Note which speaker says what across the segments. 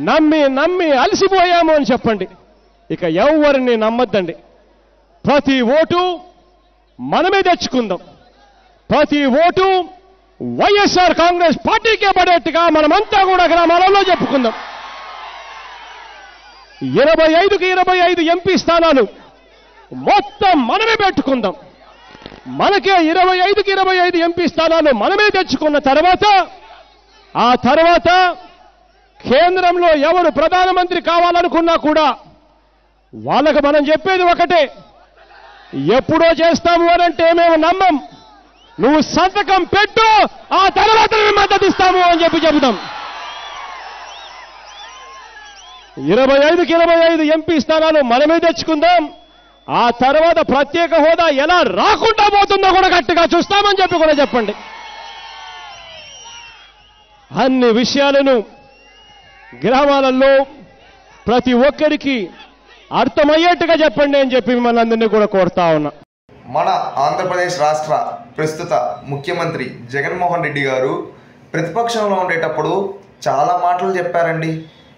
Speaker 1: నమ్మి నమ్మి అలసిపోయాము అని చెప్పండి. ఇక ఎవరిని నమ్మద్దండి. ప్రతి ఓటు మనమే తెచ్చుకుందాం. ప్రతి ఓటు వైఎస్ఆర్ కాంగ్రెస్ పార్టీకే పడేట్టుగా మనమంతా కూడా గ్రామాలలో చెప్పుకుందాం. 25కి 25 ఎంపీ స్థానాలు మొత్తం మనమే పెట్టుకుందాం. మనకే 25కి 25 ఎంపీ స్థానాలు మనమే తెచ్చుకున్న తర్వాత ఆ తర్వాత కేంద్రంలో ఎవరు ప్రధానమంత్రి కావాలనుకున్నా కూడా వాళ్ళకు మనం చెప్పేది ఒకటే, ఎప్పుడో చేస్తాము అనంటే మేము నమ్మం. నువ్వు సంతకం పెట్టు, ఆ తర్వాత మేము మద్దతు ఇస్తాము అని చెబుతాం. 25కి 25 ఎంపీ స్థానాలు మనమే తెచ్చుకుందాం. ఆ తర్వాత ప్రత్యేక హోదా ఎలా రాకుండా పోతుందో కూడా గట్టిగా చూస్తామని చెప్పి కూడా చెప్పండి. అన్ని విషయాలను గ్రామాలలో ప్రతి ఒక్కరికి అర్థమయ్యేట్టుగా చెప్పండి అని చెప్పి మిమ్మల్ని అందరినీ కూడా కోరుతా ఉన్నా.
Speaker 2: మన ఆంధ్రప్రదేశ్ రాష్ట్ర ప్రస్తుత ముఖ్యమంత్రి జగన్మోహన్ రెడ్డి గారు ప్రతిపక్షంలో ఉండేటప్పుడు చాలా మాటలు చెప్పారండి.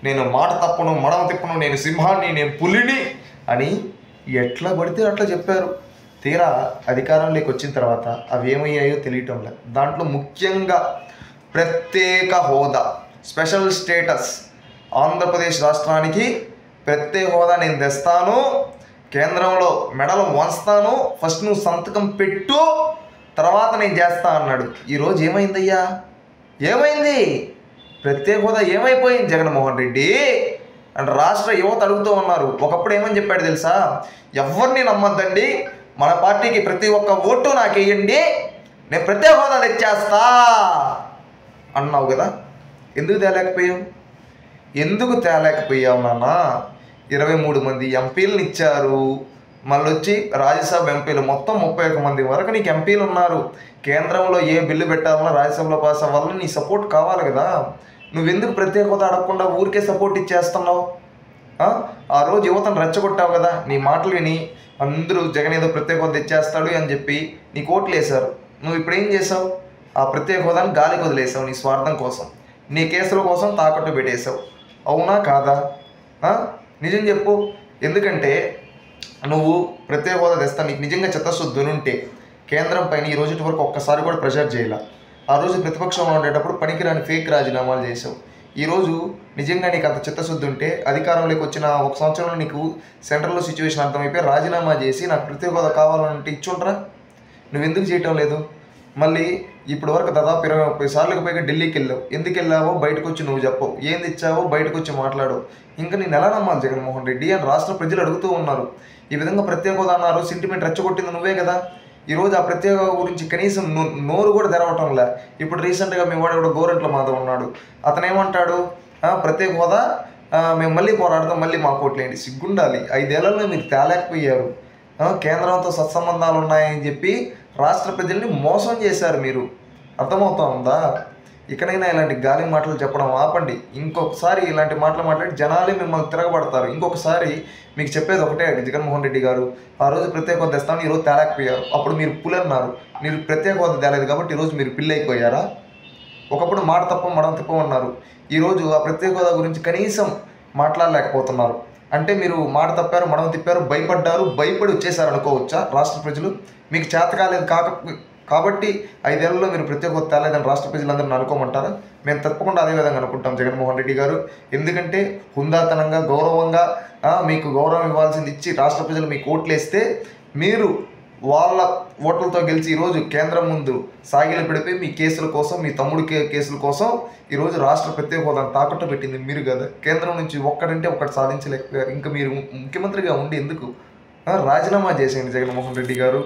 Speaker 2: నేను మాట తప్పను, మడమ తిప్పను, నేను సింహాన్ని, నేను పులిని అని ఎట్లా పడితే అట్లా చెప్పారు. తీరా అధికారంలోకి వచ్చిన తర్వాత అవి ఏమయ్యాయో తెలియటం లేదు. దాంట్లో ముఖ్యంగా ప్రత్యేక హోదా, స్పెషల్ స్టేటస్, ఆంధ్రప్రదేశ్ రాష్ట్రానికి ప్రత్యేక హోదా నేను తెస్తాను, కేంద్రంలో మెడలు వంచుతాను, ఫస్ట్ నువ్వు సంతకం పెట్టు, తర్వాత నేను చేస్తా అన్నాడు. ఈరోజు ఏమైందయ్యా? ఏమైంది? ప్రత్యేక హోదా ఏమైపోయింది జగన్మోహన్ రెడ్డి అంటే రాష్ట్ర యువత అడుగుతూ ఉన్నారు. ఒకప్పుడు ఏమని చెప్పాడు తెలుసా? ఎవరిని నమ్మద్దండి, మన పార్టీకి ప్రతి ఒక్క ఓటు నాకు వేయండి, నేను ప్రత్యేక హోదా తెచ్చేస్తా అన్నావు కదా. ఎందుకు తేలేకపోయావు? ఎందుకు తేలేకపోయావు నాన్న? 23 మంది ఎంపీలను ఇచ్చారు. మళ్ళీ వచ్చి రాజ్యసభ ఎంపీలు మొత్తం 31 మంది వరకు నీకు ఎంపీలు ఉన్నారు. కేంద్రంలో ఏ బిల్లు పెట్టాలన్నా రాజ్యసభలో పాస్ అవ్వాలని నీ సపోర్ట్ కావాలి కదా. నువ్వెందుకు ప్రత్యేక హోదా అడగకుండా ఊరికే సపోర్ట్ ఇచ్చేస్తున్నావు? ఆ రోజు యువతను రెచ్చగొట్టావు కదా. నీ మాటలు విని అందరూ జగన్ ఏదో ప్రత్యేక హోదా తెచ్చేస్తాడు అని చెప్పి నీకు ఓట్లు వేశారు. నువ్వు ఇప్పుడు ఏం చేసావు? ఆ ప్రత్యేక హోదాని గాలికి వదిలేసావు నీ స్వార్థం కోసం, నీ కేసుల కోసం తాకట్టు పెట్టేశావు. అవునా కాదా? నిజం చెప్పు. ఎందుకంటే నువ్వు ప్రత్యేక హోదా తెస్తా నీకు నిజంగా చిత్తశుద్ధి ఉంటే కేంద్రం పైన ఈ రోజు వరకు ఒక్కసారి కూడా ప్రెషర్ చేయాల. ఆ రోజు ప్రతిపక్షంలో ఉండేటప్పుడు పనికిరాని ఫేక్ రాజీనామాలు చేసావు. ఈరోజు నిజంగా నీకు అంత చిత్తశుద్ధి ఉంటే అధికారంలోకి వచ్చిన 1 సంవత్సరంలో నీకు సెంట్రల్లో సిచ్యువేషన్ అర్థమైపోయి రాజీనామా చేసి నాకు ప్రత్యేక హోదా కావాలంటే ఇచ్చుండ్రా. నువ్వెందుకు చేయటం లేదు? మళ్ళీ ఇప్పటి వరకు దాదాపు 20-30 సార్లకు పైగా ఢిల్లీకి వెళ్ళావు. ఎందుకు వెళ్ళావో బయటకు వచ్చి నువ్వు చెప్పవు, ఏంది ఇచ్చావో బయటకు వచ్చి మాట్లాడు. ఇంకా నేను ఎలా నమ్మాలి జగన్మోహన్ రెడ్డి అని రాష్ట్ర ప్రజలు అడుగుతూ ఉన్నారు. ఈ విధంగా ప్రత్యేక హోదా అన్నారు, సెంటిమెంట్ రెచ్చగొట్టింది నువ్వే కదా. ఈరోజు ఆ ప్రత్యేక గురించి కనీసం నోరు కూడా తెరవటంలే. ఇప్పుడు రీసెంట్గా మీ వాడు కూడా గోరంట్ల మాధవ్ ఉన్నాడు. అతను ఏమంటాడు? ప్రత్యేక హోదా మేము మళ్ళీ పోరాడతాం, మళ్ళీ మా కోట్లేండి. సిగ్గుండాలి. 5 ఏళ్లలో మీరు తేలేకపోయారు. కేంద్రంతో సత్సంబంధాలు ఉన్నాయని చెప్పి రాష్ట్ర ప్రజల్ని మోసం చేశారు మీరు. అర్థమవుతా ఉందా? ఇకనైనా ఇలాంటి గాలి మాటలు చెప్పడం ఆపండి. ఇంకొకసారి ఇలాంటి మాటలు మాట్లాడి జనాలే మిమ్మల్ని తిరగబడతారు. ఇంకొకసారి మీకు చెప్పేది ఒకటే, జగన్మోహన్ రెడ్డి గారు ఆ రోజు ప్రత్యేక హోదా తెస్తామని ఈరోజు తేలేకపోయారు. అప్పుడు మీరు పులి అన్నారు. మీరు ప్రత్యేక హోదా తేలేదు కాబట్టి ఈరోజు మీరు పిల్లి అయిపోయారా? ఒకప్పుడు మాట తప్ప మడం తిప్పమన్నారు. ఈరోజు ఆ ప్రత్యేక హోదా గురించి కనీసం మాట్లాడలేకపోతున్నారు. అంటే మీరు మాట తప్పారు, మడం తిప్పారు, భయపడ్డారు, భయపడి వచ్చేసారు అనుకోవచ్చా రాష్ట్ర ప్రజలు? మీకు చేత కాలేదు కాబట్టి 5 ఏళ్లలో మీరు ప్రత్యేక హోదా తేలేదని రాష్ట్ర ప్రజలందరినీ అనుకోమంటారా? మేము తప్పకుండా అదే విధంగా అనుకుంటాం జగన్మోహన్ రెడ్డి గారు. ఎందుకంటే హుందాతనంగా గౌరవంగా మీకు గౌరవం ఇవ్వాల్సింది ఇచ్చి రాష్ట్ర ప్రజలు మీకు ఓట్లు వేస్తే మీరు వాళ్ళ ఓట్లతో గెలిచి ఈరోజు కేంద్రం ముందు సాగిలు పడిపోయి మీ కేసుల కోసం, మీ తమ్ముడి కేసుల కోసం ఈరోజు రాష్ట్ర ప్రత్యేక హోదాను తాకట్టు పెట్టింది మీరు కదా. కేంద్రం నుంచి ఒక్కడంటే ఒక్కటి సాధించలేకపోయారు. ఇంకా మీరు ముఖ్యమంత్రిగా ఉండి ఎందుకు? రాజీనామా చేసేయండి జగన్మోహన్ రెడ్డి గారు.